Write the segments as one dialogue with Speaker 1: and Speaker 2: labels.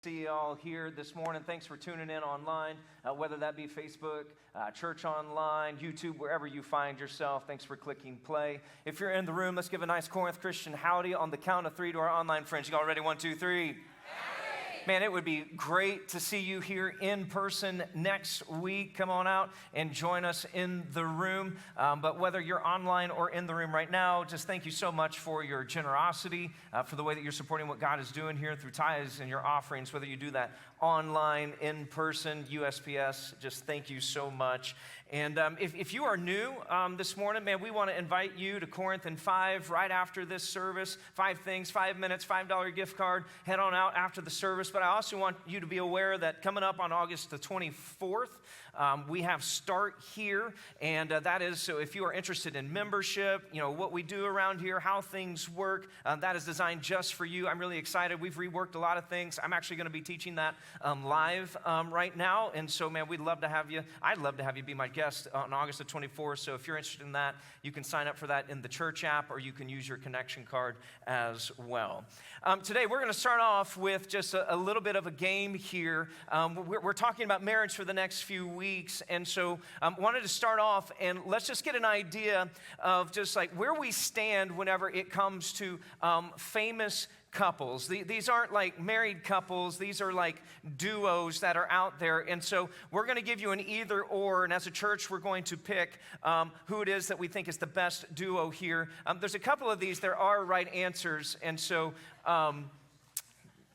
Speaker 1: See you all here this morning. Thanks for tuning in online, whether that be Facebook, church online, YouTube, wherever you find yourself. Thanks for clicking play. If you're in the room, let's give a nice Corinth Christian howdy on the count of three to our online friends. You all ready? 1, 2, 3. Man, it would be great to see you here in person next week. Come on out and join us in the room. But whether you're online or in the room right now, just thank you so much for your generosity, for the way that you're supporting what God is doing here through tithes and your offerings, whether you do that online, in person, USPS. Just thank you so much. And if you are new this morning, man, we want to invite you to Corinth in 5 right after this service. 5 things, 5 minutes, $5 gift card. Head on out after the service. But I also want you to be aware that coming up on August the 24th, we have Start Here. And that is, so if you are interested in membership, you know, what we do around here, how things work, that is designed just for you. I'm really excited. We've reworked a lot of things. I'm actually going to be teaching that live right now. And so, man, we'd love to have you. I'd love to have you be my guest on August the 24th. So if you're interested in that, you can sign up for that in the church app, or you can use your connection card as well. Today, we're going to start off with just a little bit of a game here. We're talking about marriage for the next few weeks. And so wanted to start off, and let's just get an idea of just like where we stand whenever it comes to famous couples. These aren't like married couples. These are like duos that are out there. And so we're going to give you an either or. And as a church, we're going to pick who it is that we think is the best duo here. There's a couple of these. There are right answers. And so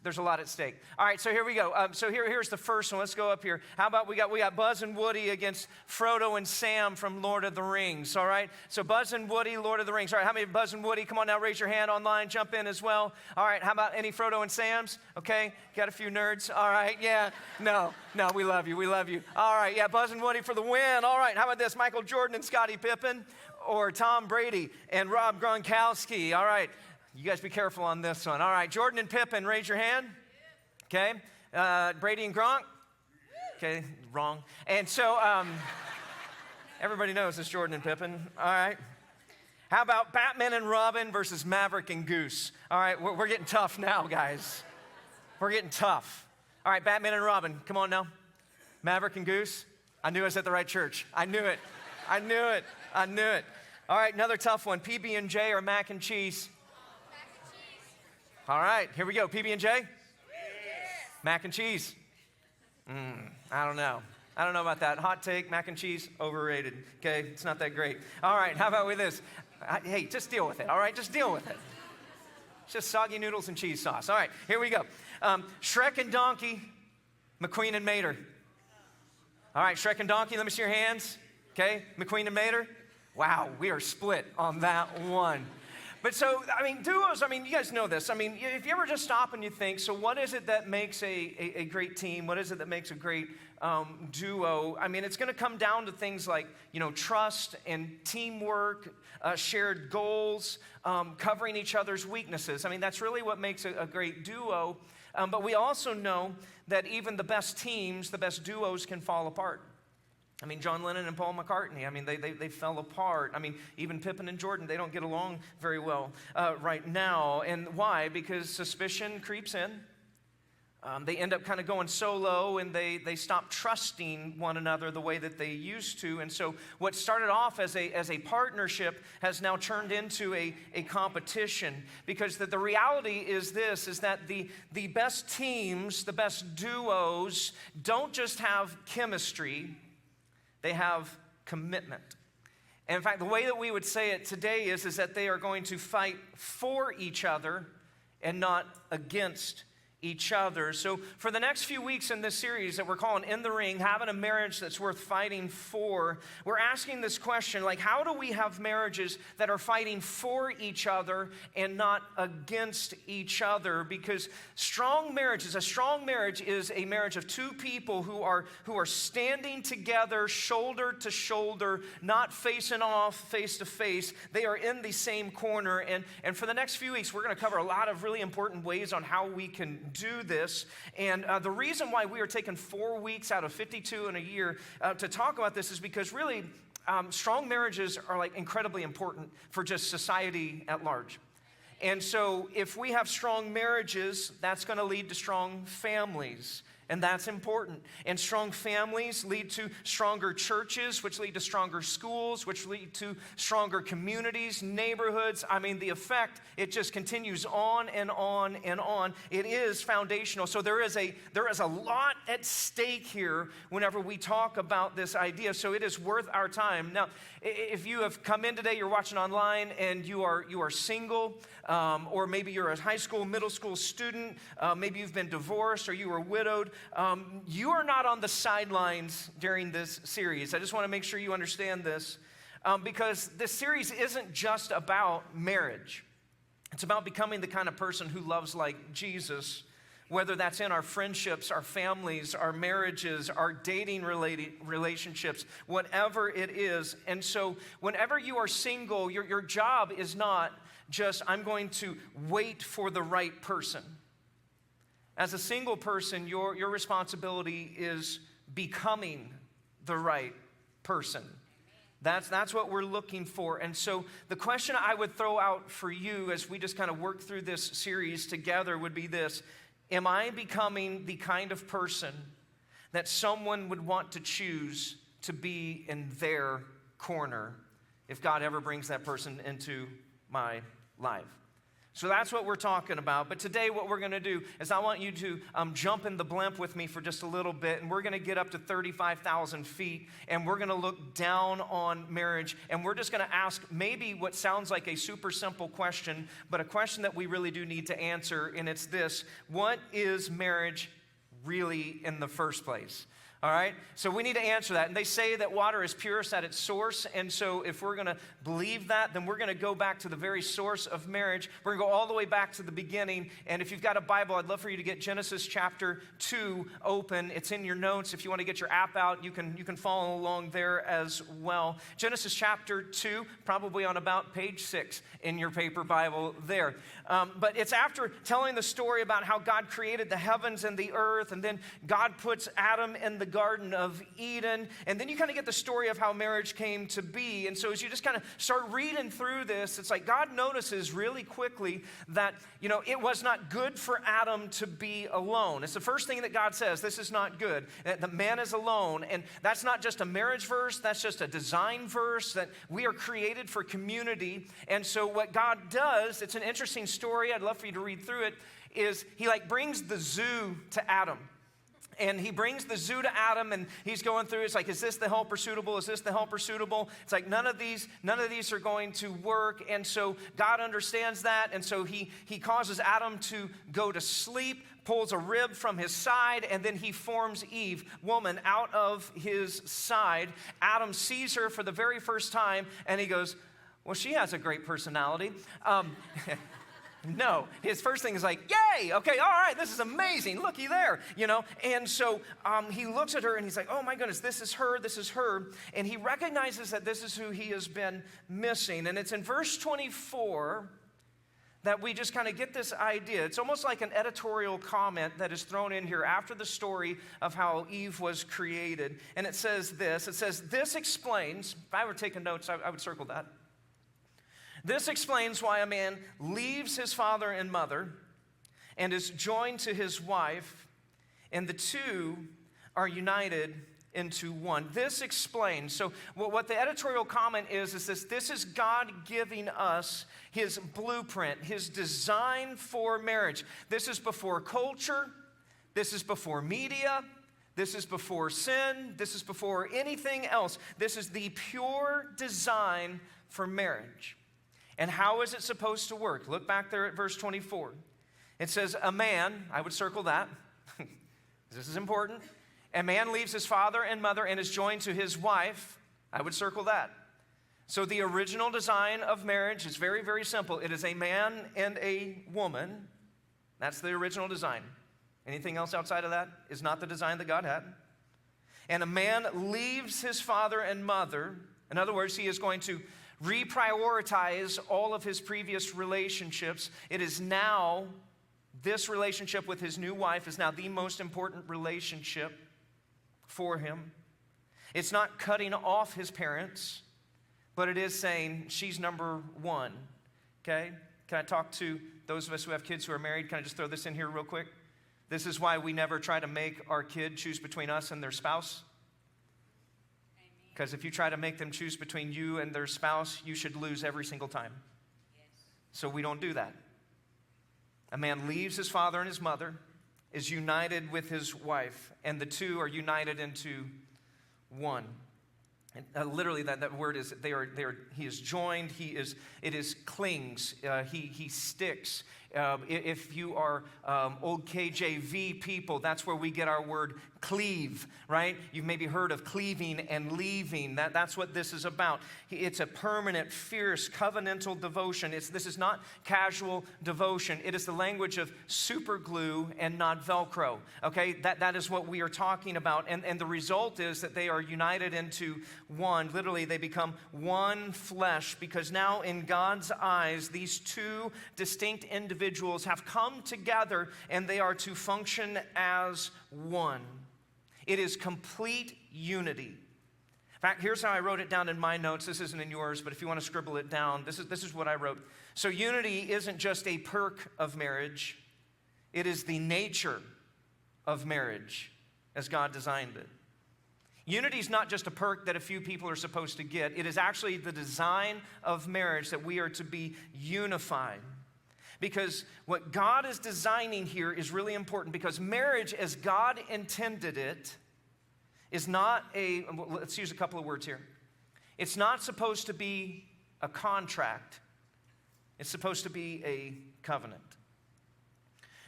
Speaker 1: there's a lot at stake. All right, so here we go. So here's the first one. Let's go up here. How about we got Buzz and Woody against Frodo and Sam from Lord of the Rings, all right? So Buzz and Woody, Lord of the Rings. All right, how many Buzz and Woody? Come on now, raise your hand online, jump in as well. All right, how about any Frodo and Sams? Okay, got a few nerds. All right, yeah. No, we love you, we love you. All right, yeah, Buzz and Woody for the win. All right, how about this? Michael Jordan and Scottie Pippen, or Tom Brady and Rob Gronkowski. All right. You guys be careful on this one. All right, Jordan and Pippen, raise your hand. Okay. Brady and Gronk. Okay, wrong. And so everybody knows it's Jordan and Pippen. All right. How about Batman and Robin versus Maverick and Goose? All right, we're getting tough now, guys. We're getting tough. All right, Batman and Robin, come on now. Maverick and Goose. I knew I was at the right church. I knew it. All right, another tough one. PB&J or mac and cheese? All right, here we go. PB&J? Yes. Mac and cheese? I don't know about that. Hot take, mac and cheese, overrated. Okay, it's not that great. All right, how about with this? Hey, just deal with it, all right? Just deal with it. It's just soggy noodles and cheese sauce. All right, here we go. Shrek and Donkey, McQueen and Mater. All right, Shrek and Donkey, let me see your hands. Okay, McQueen and Mater. Wow, we are split on that one. But so, I mean, duos, I mean, you guys know this. I mean, if you ever just stop and you think, so what is it that makes a great team? What is it that makes a great duo? I mean, it's going to come down to things like, you know, trust and teamwork, shared goals, covering each other's weaknesses. I mean, that's really what makes a great duo. But we also know that even the best teams, the best duos can fall apart. I mean, John Lennon and Paul McCartney, I mean, they fell apart. I mean, even Pippen and Jordan, they don't get along very well right now. And why? Because suspicion creeps in. They end up kind of going solo, and they stop trusting one another the way that they used to. And so what started off as a partnership has now turned into a competition, because the reality is this, is that the best teams, the best duos don't just have chemistry, they have commitment. And in fact, the way that we would say it today is that they are going to fight for each other and not against each other. So for the next few weeks in this series that we're calling In the Ring, having a marriage that's worth fighting for, we're asking this question, like, how do we have marriages that are fighting for each other and not against each other? Because a strong marriage is a marriage of two people who are standing together, shoulder to shoulder, not facing off face to face. They are in the same corner. And for the next few weeks, we're going to cover a lot of really important ways on how we can do this. And the reason why we are taking 4 weeks out of 52 in a year to talk about this is because really strong marriages are like incredibly important for just society at large. And so if we have strong marriages, that's going to lead to strong families. And that's important. And strong families lead to stronger churches, which lead to stronger schools, which lead to stronger communities, neighborhoods. I mean, the effect, it just continues on and on and on. It is foundational. So there is a lot at stake here whenever we talk about this idea. So it is worth our time. Now, if you have come in today, you're watching online, and you are single, or maybe you're a high school, middle school student, maybe you've been divorced or you were widowed, you are not on the sidelines during this series. I just want to make sure you understand this, because this series isn't just about marriage. It's about becoming the kind of person who loves like Jesus, whether that's in our friendships, our families, our marriages, our dating relationships, whatever it is. And so whenever you are single, your job is not just, I'm going to wait for the right person. As a single person, your responsibility is becoming the right person. That's what we're looking for. And so the question I would throw out for you as we just kind of work through this series together would be this: am I becoming the kind of person that someone would want to choose to be in their corner if God ever brings that person into my life? So that's what we're talking about. But today what we're going to do is I want you to jump in the blimp with me for just a little bit, and we're going to get up to 35,000 feet, and we're going to look down on marriage, and we're just going to ask maybe what sounds like a super simple question, but a question that we really do need to answer, and it's this: what is marriage really in the first place? All right, so we need to answer that. And they say that water is purest at its source. And so if we're going to believe that, then we're going to go back to the very source of marriage. We're going to go all the way back to the beginning. And if you've got a Bible, I'd love for you to get Genesis chapter 2 open. It's in your notes. If you want to get your app out, you can follow along there as well. Genesis chapter 2, probably on about page 6 in your paper Bible there. But it's after telling the story about how God created the heavens and the earth, and then God puts Adam in the Garden of Eden, and then you kind of get the story of how marriage came to be. And so as you just kind of start reading through this, it's like God notices really quickly that, it was not good for Adam to be alone. It's the first thing that God says: this is not good, that the man is alone. And that's not just a marriage verse, that's just a design verse, that we are created for community. And so what God does, it's an interesting story, I'd love for you to read through it, is he brings the zoo to Adam. And he brings the zoo to Adam, and he's going through. It's like, is this the helper suitable? Is this the helper suitable? It's like none of these are going to work. And so God understands that, and so he causes Adam to go to sleep, pulls a rib from his side, and then he forms Eve, woman, out of his side. Adam sees her for the very first time, and he goes, well, she has a great personality. No, his first thing is like, yay, okay, all right, this is amazing, looky there, And so he looks at her and he's like, oh my goodness, this is her. And he recognizes that this is who he has been missing. And it's in verse 24 that we just kind of get this idea. It's almost like an editorial comment that is thrown in here after the story of how Eve was created. And it says this explains, if I were taking notes, I would circle that. This explains why a man leaves his father and mother and is joined to his wife, and the two are united into one. This explains. So what the editorial comment is this is God giving us his blueprint, his design for marriage. This is before culture. This is before media. This is before sin. This is before anything else. This is the pure design for marriage. And how is it supposed to work? Look back there at verse 24. It says, a man, I would circle that. This is important. A man leaves his father and mother and is joined to his wife. I would circle that. So the original design of marriage is very, very simple. It is a man and a woman. That's the original design. Anything else outside of that is not the design that God had. And a man leaves his father and mother. In other words, he is going to reprioritize all of his previous relationships. It is now, this relationship with his new wife is now the most important relationship for him. It's not cutting off his parents, but it is saying she's number one, okay? Can I talk to those of us who have kids who are married? Can I just throw this in here real quick? This is why we never try to make our kid choose between us and their spouse. Because if you try to make them choose between you and their spouse, you should lose every single time. Yes. So we don't do that. A man leaves his father and his mother, is united with his wife, and the two are united into one. And, literally, that word is he is joined. It is clings. He sticks. If you are old KJV people, that's where we get our word cleave, right? You've maybe heard of cleaving and leaving. That's what this is about. It's a permanent, fierce, covenantal devotion. This is not casual devotion. It is the language of super glue and not Velcro, okay? That is what we are talking about. And the result is that they are united into one. Literally, they become one flesh, because now in God's eyes, these two distinct individuals have come together and they are to function as one. It is complete unity. In fact, here's how I wrote it down in my notes. This isn't in yours, but if you want to scribble it down, this is what I wrote. So unity isn't just a perk of marriage. It is the nature of marriage as God designed it. Unity is not just a perk that a few people are supposed to get. It is actually the design of marriage, that we are to be unified. Because what God is designing here is really important, because marriage, as God intended it, is not let's use a couple of words here. It's not supposed to be a contract. It's supposed to be a covenant.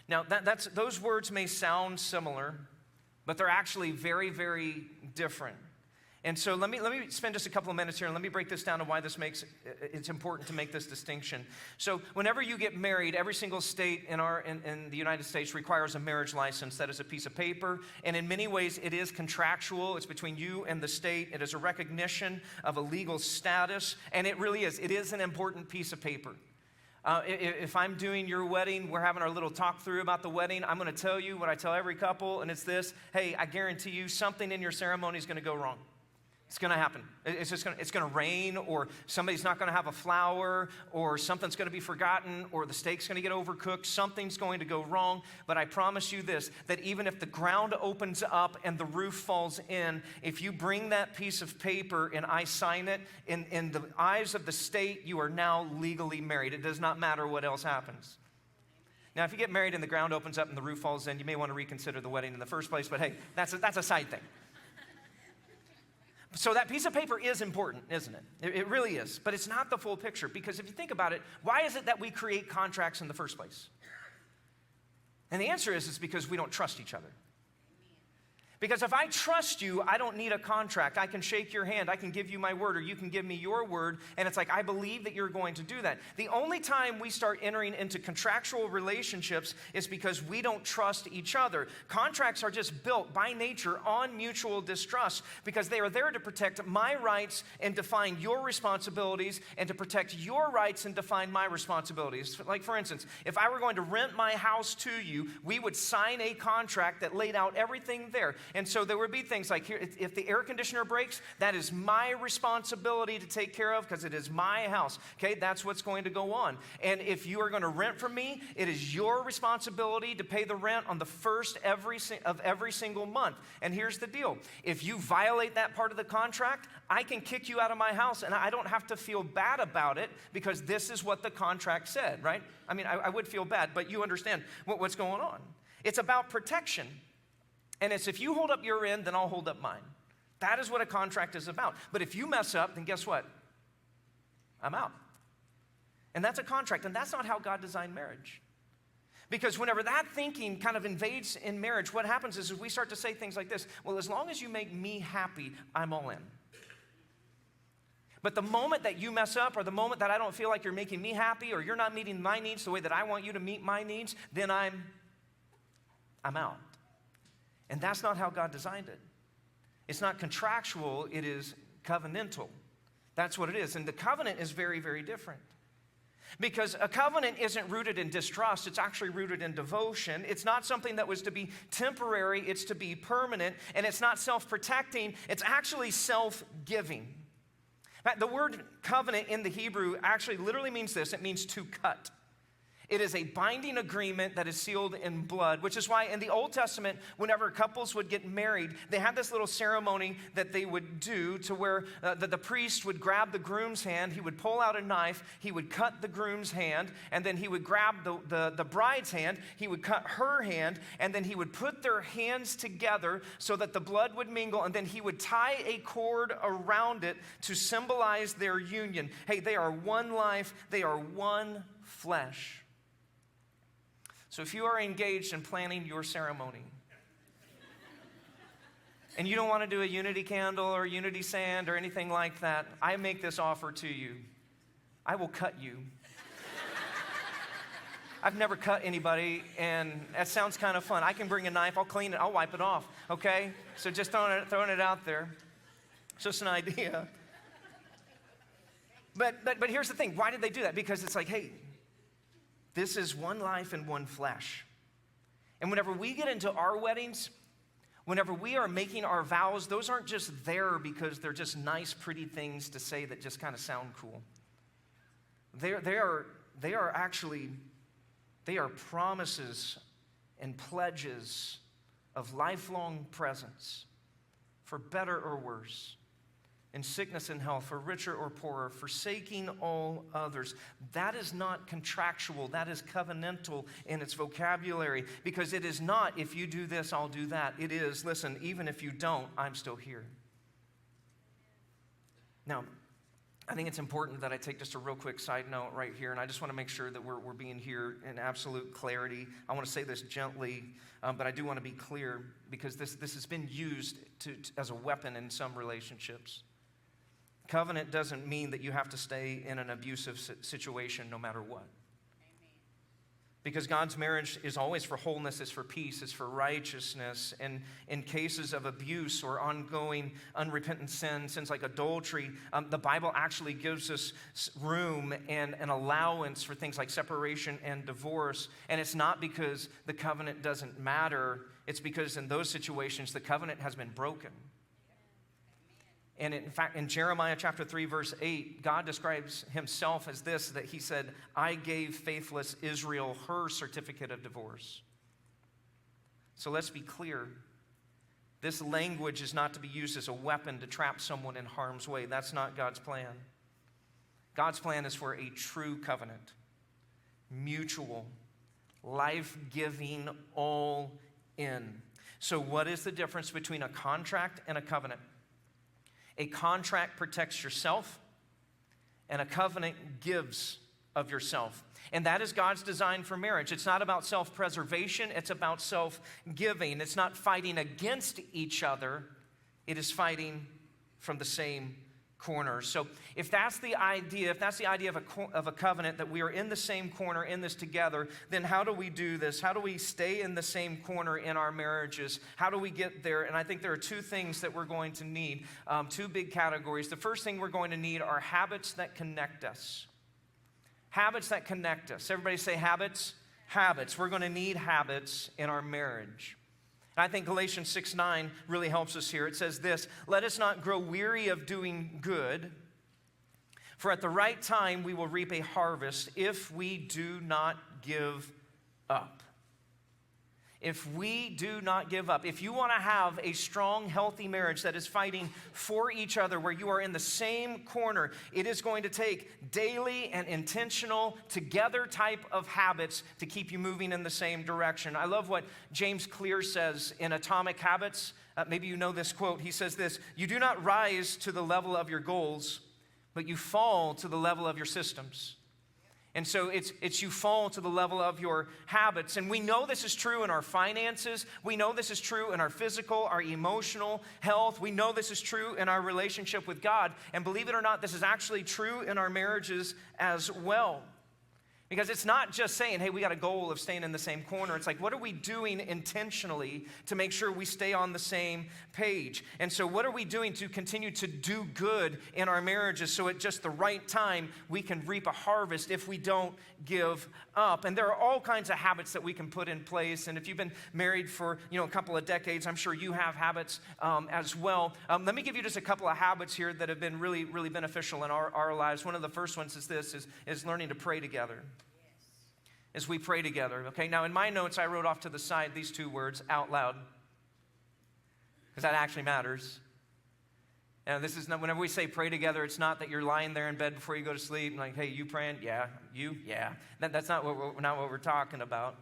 Speaker 1: Now, those words may sound similar, but they're actually very, very different. And so let me spend just a couple of minutes here and let me break this down to why it's important to make this distinction. So whenever you get married, every single state in the United States requires a marriage license. That is a piece of paper, and in many ways it is contractual. It's between you and the state. It is a recognition of a legal status, and it really is. It is an important piece of paper. If I'm doing your wedding, we're having our little talk through about the wedding, I'm going to tell you what I tell every couple, and it's this: hey, I guarantee you something in your ceremony is going to go wrong. It's going to happen. It's going to rain, or somebody's not going to have a flower, or something's going to be forgotten, or the steak's going to get overcooked. Something's going to go wrong. But I promise you this, that even if the ground opens up and the roof falls in, if you bring that piece of paper and I sign it, in the eyes of the state, you are now legally married. It does not matter what else happens. Now, if you get married and the ground opens up and the roof falls in, you may want to reconsider the wedding in the first place. But hey, that's a side thing. So that piece of paper is important, isn't it? It really is. But it's not the full picture, because if you think about it, why is it that we create contracts in the first place? And the answer is, it's because we don't trust each other. Because if I trust you, I don't need a contract. I can shake your hand. I can give you my word, or you can give me your word. And it's like, I believe that you're going to do that. The only time we start entering into contractual relationships is because we don't trust each other. Contracts are just built by nature on mutual distrust, because they are there to protect my rights and define your responsibilities, and to protect your rights and define my responsibilities. Like, for instance, if I were going to rent my house to you, we would sign a contract that laid out everything there. And so there would be things like, here, if the air conditioner breaks, that is my responsibility to take care of, because it is my house. Okay, that's what's going to go on. And if you are going to rent from me, it is your responsibility to pay the rent on the first of every single month. And here's the deal: if you violate that part of the contract, I can kick you out of my house, and I don't have to feel bad about it, because this is what the contract said, right? I mean, I would feel bad, but you understand what's going on. It's about protection. And it's, if you hold up your end, then I'll hold up mine. That is what a contract is about. But if you mess up, then guess what? I'm out. And that's a contract, and that's not how God designed marriage. Because whenever that thinking kind of invades in marriage, what happens is we start to say things like this: well, as long as you make me happy, I'm all in. But the moment that you mess up, or the moment that I don't feel like you're making me happy, or you're not meeting my needs the way that I want you to meet my needs, then I'm out. And that's not how God designed it. It's not contractual, it is covenantal. That's what it is. And the covenant is very, very different. Because a covenant isn't rooted in distrust, it's actually rooted in devotion. It's not something that was to be temporary, it's to be permanent. And it's not self-protecting, it's actually self-giving. The word covenant in the Hebrew actually literally means this: it means to cut. It is a binding agreement that is sealed in blood, which is why in the Old Testament, whenever couples would get married, they had this little ceremony that they would do to where the priest would grab the groom's hand, he would pull out a knife, he would cut the groom's hand, and then he would grab the bride's hand, he would cut her hand, and then he would put their hands together so that the blood would mingle, and then he would tie a cord around it to symbolize their union. Hey, they are one life, they are one flesh. So if you are engaged in planning your ceremony, and you don't want to do a unity candle or unity sand or anything like that, I make this offer to you. I will cut you. I've never cut anybody, and that sounds kind of fun. I can bring a knife, I'll clean it, I'll wipe it off, okay? So just throwing it out there. It's just an idea. But here's the thing. Why did they do that? Because it's like, hey, this is one life and one flesh. And whenever we get into our weddings, whenever we are making our vows, those aren't just there because they're just nice, pretty things to say that just kind of sound cool. They are actually promises and pledges of lifelong presence, for better or worse, in sickness and health, for richer or poorer, forsaking all others. That is not contractual. That is covenantal in its vocabulary, because it is not, if you do this, I'll do that. It is, listen, even if you don't, I'm still here. Now, I think it's important that I take just a real quick side note right here, and I just want to make sure that we're being here in absolute clarity. I want to say this gently, but I do want to be clear, because this has been used as a weapon in some relationships. Covenant doesn't mean that you have to stay in an abusive situation no matter what. Because God's marriage is always for wholeness, it's for peace, it's for righteousness. And in cases of abuse or ongoing unrepentant sins like adultery, the Bible actually gives us room and an allowance for things like separation and divorce. And it's not because the covenant doesn't matter, it's because in those situations the covenant has been broken. And in fact, in Jeremiah chapter 3, verse 8, God describes himself as this, that he said, I gave faithless Israel her certificate of divorce. So let's be clear. This language is not to be used as a weapon to trap someone in harm's way. That's not God's plan. God's plan is for a true covenant, mutual, life-giving, all in. So what is the difference between a contract and a covenant? A contract protects yourself, and a covenant gives of yourself. And that is God's design for marriage. It's not about self-preservation, it's about self-giving. It's not fighting against each other, it is from the same corner. So if that's the idea of a covenant, that we are in the same corner in this together, then how do we do this? How do we stay in the same corner in our marriages? How do we get there? And I think there are two things that we're going to need, two big categories. The first thing we're going to need are habits that connect us. Habits that connect us. Everybody say habits. Habits. We're going to need habits in our marriage. I think Galatians 6:9 really helps us here. It says this, let us not grow weary of doing good, for at the right time we will reap a harvest if we do not give up. If we do not give up. If you want to have a strong, healthy marriage that is fighting for each other, where you are in the same corner, it is going to take daily and intentional, together type of habits to keep you moving in the same direction. I love what James Clear says in Atomic Habits. Maybe you know this quote. He says this, you do not rise to the level of your goals, but you fall to the level of your systems. And so it's you fall to the level of your habits. And we know this is true in our finances. We know this is true in our physical, our emotional health. We know this is true in our relationship with God. And believe it or not, this is actually true in our marriages as well. Because it's not just saying, hey, we got a goal of staying in the same corner. It's like, what are we doing intentionally to make sure we stay on the same page? And so what are we doing to continue to do good in our marriages so at just the right time we can reap a harvest if we don't give up? And there are all kinds of habits that we can put in place. And if you've been married for a couple of decades, I'm sure you have habits as well. Let me give you just a couple of habits here that have been really, really beneficial in our lives. One of the first ones is learning to pray together. as we pray together. Okay, now in my notes, I wrote off to the side these two words, out loud, because that actually matters. And this is not, whenever we say pray together, it's not that you're lying there in bed before you go to sleep and like, hey, you praying? Yeah. You? Yeah. That's not what we're talking about.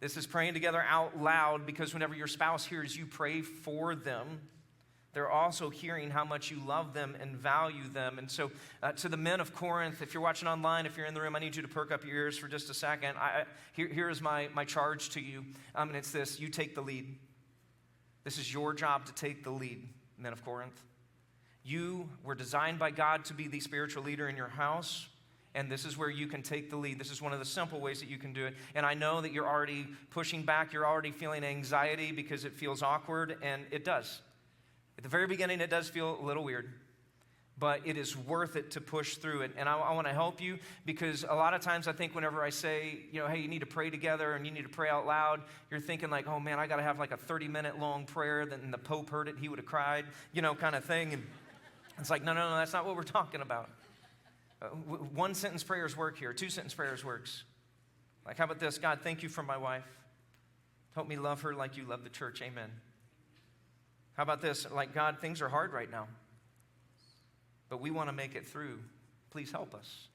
Speaker 1: This is praying together out loud, because whenever your spouse hears you pray for them, they're also hearing how much you love them and value them. And so to the men of Corinth, if you're watching online, if you're in the room, I need you to perk up your ears for just a second. Here is my charge to you, and it's this: you take the lead. This is your job to take the lead, men of Corinth. You were designed by God to be the spiritual leader in your house, and this is where you can take the lead. This is one of the simple ways that you can do it. And I know that you're already pushing back. You're already feeling anxiety because it feels awkward, and it does. At the very beginning, it does feel a little weird, but it is worth it to push through it. And I want to help you, because a lot of times I think whenever I say, hey, you need to pray together and you need to pray out loud, you're thinking like, oh man, I got to have like a 30-minute long prayer, then the Pope heard it, he would have cried, kind of thing. And it's like, no, that's not what we're talking about. One sentence prayers work here. 2 sentence prayers works. Like, how about this? God, thank you for my wife. Help me love her like you love the church. Amen. How about this? Like, God, things are hard right now, but we want to make it through. Please help us.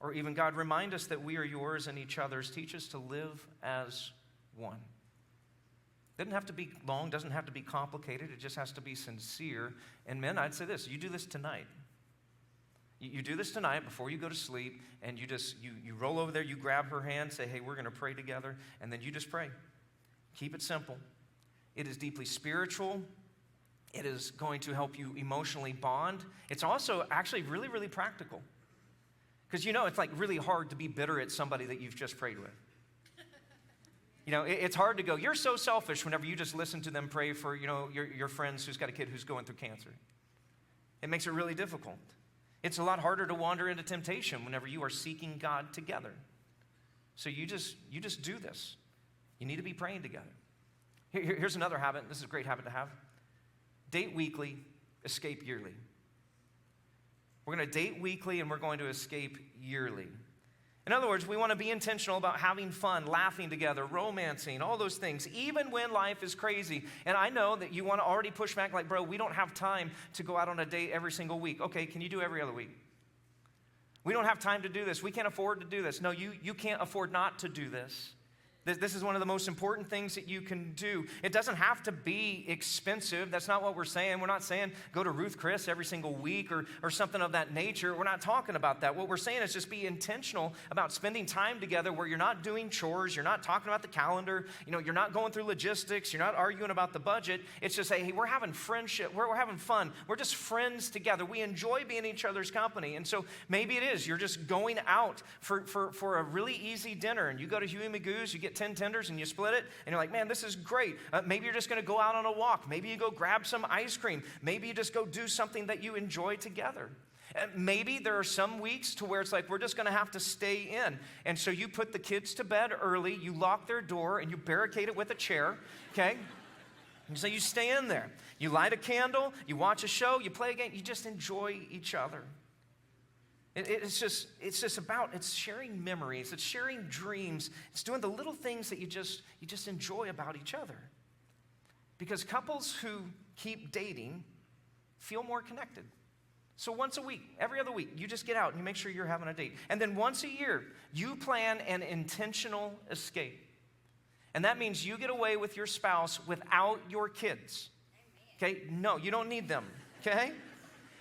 Speaker 1: Or even, God, remind us that we are yours and each other's. Teach us to live as one. Doesn't have to be long, doesn't have to be complicated. It just has to be sincere. And men, I'd say this: you do this tonight. You do this tonight before you go to sleep, and you roll over there, you grab her hand, say, hey, we're going to pray together, and then you just pray. Keep it simple. It is deeply spiritual. It is going to help you emotionally bond. It's also actually really, really practical. Because it's like really hard to be bitter at somebody that you've just prayed with. It's hard to go, you're so selfish, whenever you just listen to them pray for, your friends who's got a kid who's going through cancer. It makes it really difficult. It's a lot harder to wander into temptation whenever you are seeking God together. So you just do this. You need to be praying together. Here's another habit. This is a great habit to have. Date weekly, escape yearly. We're going to date weekly, and we're going to escape yearly. In other words, we want to be intentional about having fun, laughing together, romancing, all those things, even when life is crazy. And I know that you want to already push back like, bro, we don't have time to go out on a date every single week. Okay, can you do every other week? We don't have time to do this. We can't afford to do this. No, you can't afford not to do this. This is one of the most important things that you can do. It doesn't have to be expensive. That's not what we're saying. We're not saying go to Ruth Chris every single week or something of that nature. We're not talking about that. What we're saying is just be intentional about spending time together where you're not doing chores, you're not talking about the calendar, you're not going through logistics, you're not arguing about the budget. It's just, hey, we're having friendship, we're having fun. We're just friends together. We enjoy being in each other's company. And so maybe it is, you're just going out for a really easy dinner, and you go to Huey Magoo's, you get 10 tenders and you split it, and you're like, man, this is great. Maybe you're just going to go out on a walk. Maybe you go grab some ice cream. Maybe you just go do something that you enjoy together. Maybe there are some weeks to where it's like, we're just going to have to stay in. And so you put the kids to bed early, you lock their door, and you barricade it with a chair, okay? And so you stay in there. You light a candle, you watch a show, you play a game, you just enjoy each other. It's sharing memories, it's sharing dreams, it's doing the little things that you just enjoy about each other. Because couples who keep dating feel more connected. So once a week, every other week, you just get out and you make sure you're having a date. And then once a year, you plan an intentional escape. And that means you get away with your spouse without your kids. Okay? No, you don't need them. Okay?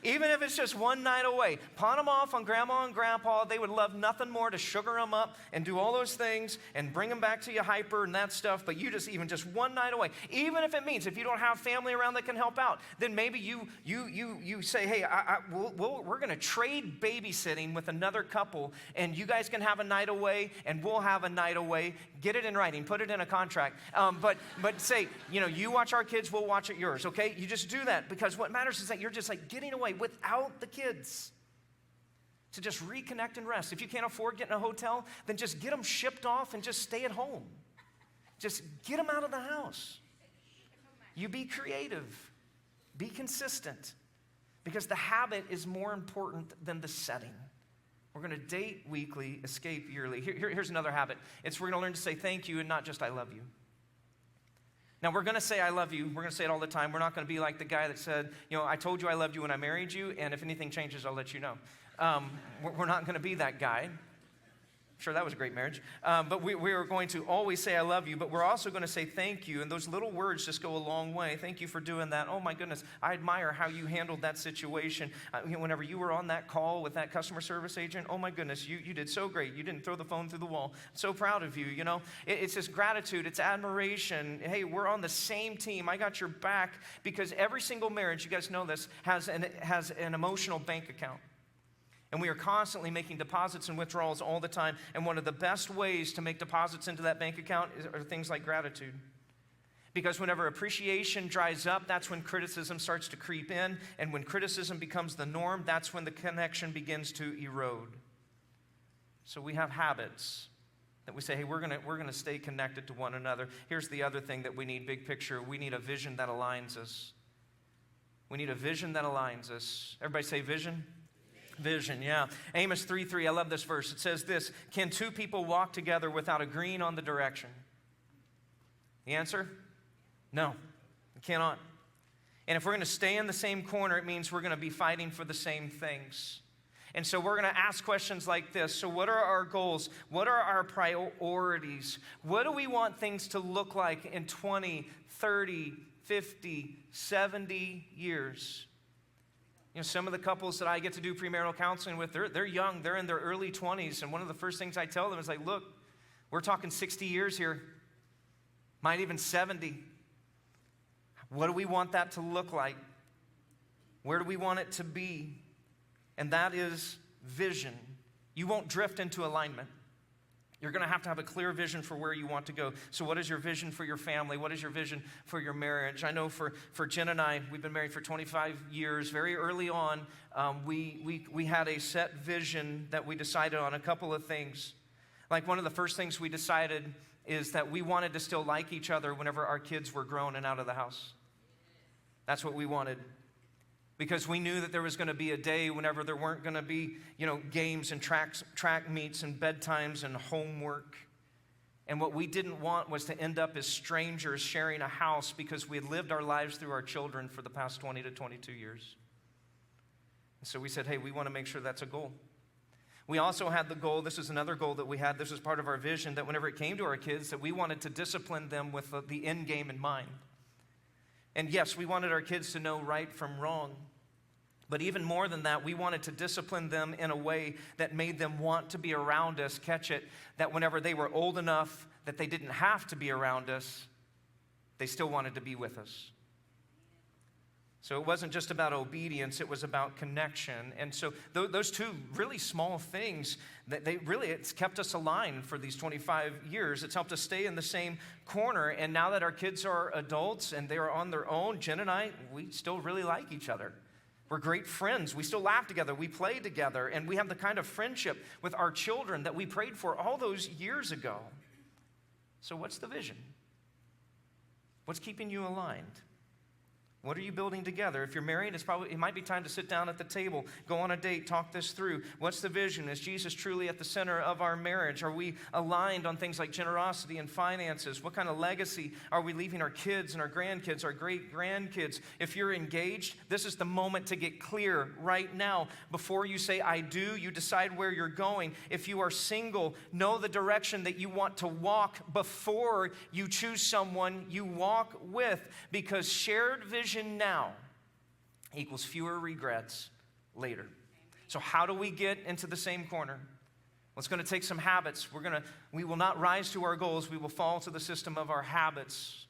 Speaker 1: Even if it's just one night away, pawn them off on grandma and grandpa. They would love nothing more to sugar them up and do all those things and bring them back to you hyper and that stuff. But you just one night away. Even if it means if you don't have family around that can help out, then maybe you say, hey, we're going to trade babysitting with another couple, and you guys can have a night away, and we'll have a night away. Get it in writing. Put it in a contract. But say, you watch our kids, we'll watch at yours. Okay? You just do that, because what matters is that you're just like getting away without the kids to just reconnect and rest. If you can't afford getting a hotel, then just get them shipped off and just stay at home. Just get them out of the house. You be creative. Be consistent. Because the habit is more important than the setting. We're going to date weekly, escape yearly. Here's another habit. We're going to learn to say thank you and not just I love you. Now, we're going to say I love you. We're going to say it all the time. We're not going to be like the guy that said, I told you I loved you when I married you, and if anything changes, I'll let you know. We're not going to be that guy. Sure, that was a great marriage. But we are going to always say I love you, but we're also going to say thank you. And those little words just go a long way. Thank you for doing that. Oh, my goodness. I admire how you handled that situation. Whenever you were on that call with that customer service agent, oh, my goodness, you did so great. You didn't throw the phone through the wall. I'm so proud of you, It's just gratitude. It's admiration. Hey, we're on the same team. I got your back. Because every single marriage, you guys know this, has an emotional bank account. And we are constantly making deposits and withdrawals all the time. And one of the best ways to make deposits into that bank account are things like gratitude. Because whenever appreciation dries up, that's when criticism starts to creep in. And when criticism becomes the norm, that's when the connection begins to erode. So we have habits that we say, hey, we're gonna stay connected to one another. Here's the other thing that we need, big picture. We need a vision that aligns us. We need a vision that aligns us. Everybody say vision. Vision, yeah. Amos 3:3, I love this verse. It says this, can two people walk together without agreeing on the direction? The answer? No, we cannot. And if we're going to stay in the same corner, it means we're going to be fighting for the same things. And so we're going to ask questions like this. So what are our goals? What are our priorities? What do we want things to look like in 20, 30, 50, 70 years? Some of the couples that I get to do premarital counseling with, they're young, they're in their early 20s, and one of the first things I tell them is like, look, we're talking 60 years here, might even 70. What do we want that to look like? Where do we want it to be? And that is vision. You won't drift into alignment. You're going to have a clear vision for where you want to go. So what is your vision for your family? What is your vision for your marriage? I know for Jen and I, we've been married for 25 years. Very early on, we had a set vision that we decided on a couple of things. Like one of the first things we decided is that we wanted to still like each other whenever our kids were grown and out of the house. That's what we wanted. Because we knew that there was going to be a day whenever there weren't going to be, games and track meets and bedtimes and homework. And what we didn't want was to end up as strangers sharing a house because we had lived our lives through our children for the past 20 to 22 years. And so we said, hey, we want to make sure that's a goal. We also had the goal, this is another goal that we had, this was part of our vision, that whenever it came to our kids, that we wanted to discipline them with the end game in mind. And yes, we wanted our kids to know right from wrong. But even more than that, we wanted to discipline them in a way that made them want to be around us, catch it, that whenever they were old enough that they didn't have to be around us, they still wanted to be with us. So it wasn't just about obedience, it was about connection. And so those two really small things, it's kept us aligned for these 25 years. It's helped us stay in the same corner. And now that our kids are adults and they are on their own, Jen and I, we still really like each other. We're great friends. We still laugh together. We play together. And we have the kind of friendship with our children that we prayed for all those years ago. So what's the vision? What's keeping you aligned? What are you building together? If you're married, it might be time to sit down at the table, go on a date, talk this through. What's the vision? Is Jesus truly at the center of our marriage? Are we aligned on things like generosity and finances? What kind of legacy are we leaving our kids and our grandkids, our great-grandkids? If you're engaged, this is the moment to get clear right now. Before you say, I do, you decide where you're going. If you are single, know the direction that you want to walk before you choose someone you walk with, because shared vision now equals fewer regrets later. So how do we get into the same corner? Well, it's going to take some habits. We will not rise to our goals. We will fall to the system of our habits.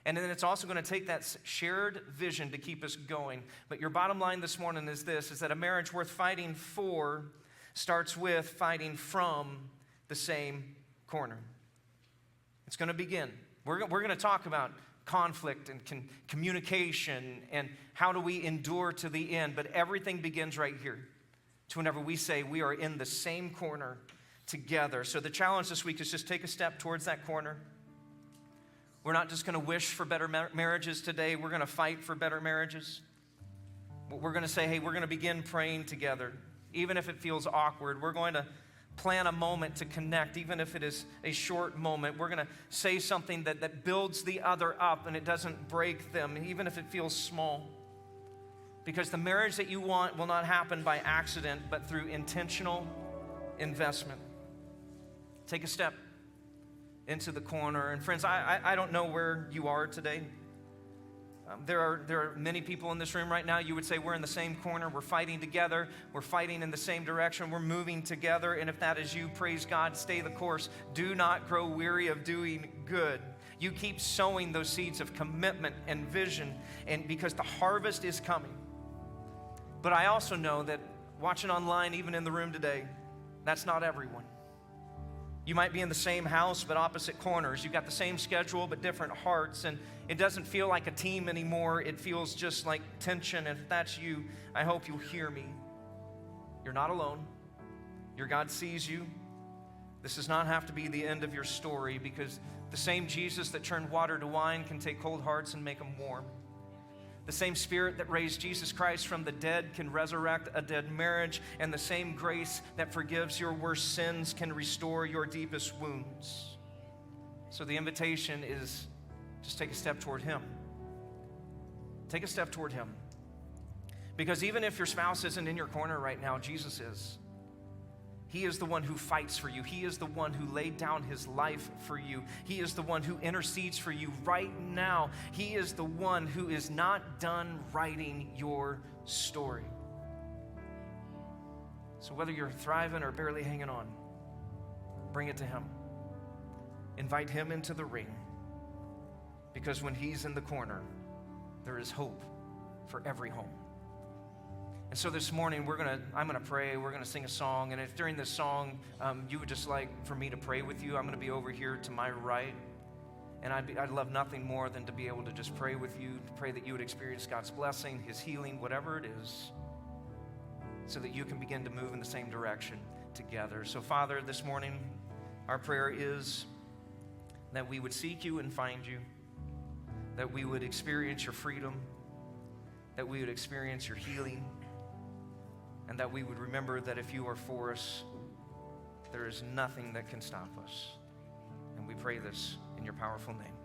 Speaker 1: And then it's also going to take that shared vision to keep us going. But your bottom line this morning is this, is that a marriage worth fighting for starts with fighting from the same corner. It's going to begin. We're going to talk about conflict and communication and how do we endure to the end. But everything begins right here. To whenever we say we are in the same corner together. So the challenge this week is just take a step towards that corner. We're not just going to wish for better marriages today. We're going to fight for better marriages. We're going to say, hey, we're going to begin praying together. even if it feels awkward. We're going to plan a moment to connect, even if it is a short moment. We're going to say something that builds the other up and it doesn't break them, even if it feels small. Because the marriage that you want will not happen by accident, but through intentional investment. Take a step into the corner. And friends, I don't know where you are today. There are many people in this room right now, you would say we're in the same corner, we're fighting together, we're fighting in the same direction, we're moving together, and if that is you, praise God, stay the course. Do not grow weary of doing good. You keep sowing those seeds of commitment and vision, and because the harvest is coming. But I also know that watching online, even in the room today, that's not everyone. You might be in the same house, but opposite corners. You've got the same schedule, but different hearts. And it doesn't feel like a team anymore. It feels just like tension. If that's you, I hope you'll hear me. You're not alone. Your God sees you. This does not have to be the end of your story, because the same Jesus that turned water to wine can take cold hearts and make them warm. The same Spirit that raised Jesus Christ from the dead can resurrect a dead marriage, and the same grace that forgives your worst sins can restore your deepest wounds. So the invitation is just take a step toward Him. Take a step toward Him. Because even if your spouse isn't in your corner right now, Jesus is. He is the one who fights for you. He is the one who laid down His life for you. He is the one who intercedes for you right now. He is the one who is not done writing your story. So whether you're thriving or barely hanging on, bring it to Him. Invite Him into the ring, because when He's in the corner, there is hope for every home. And so this morning, I'm going to pray. We're going to sing a song. And if during this song, you would just like for me to pray with you, I'm going to be over here to my right. And I'd love nothing more than to be able to just pray with you, to pray that you would experience God's blessing, His healing, whatever it is, so that you can begin to move in the same direction together. So Father, this morning, our prayer is that we would seek you and find you, that we would experience your freedom, that we would experience your healing, and that we would remember that if you are for us, there is nothing that can stop us. And we pray this in your powerful name.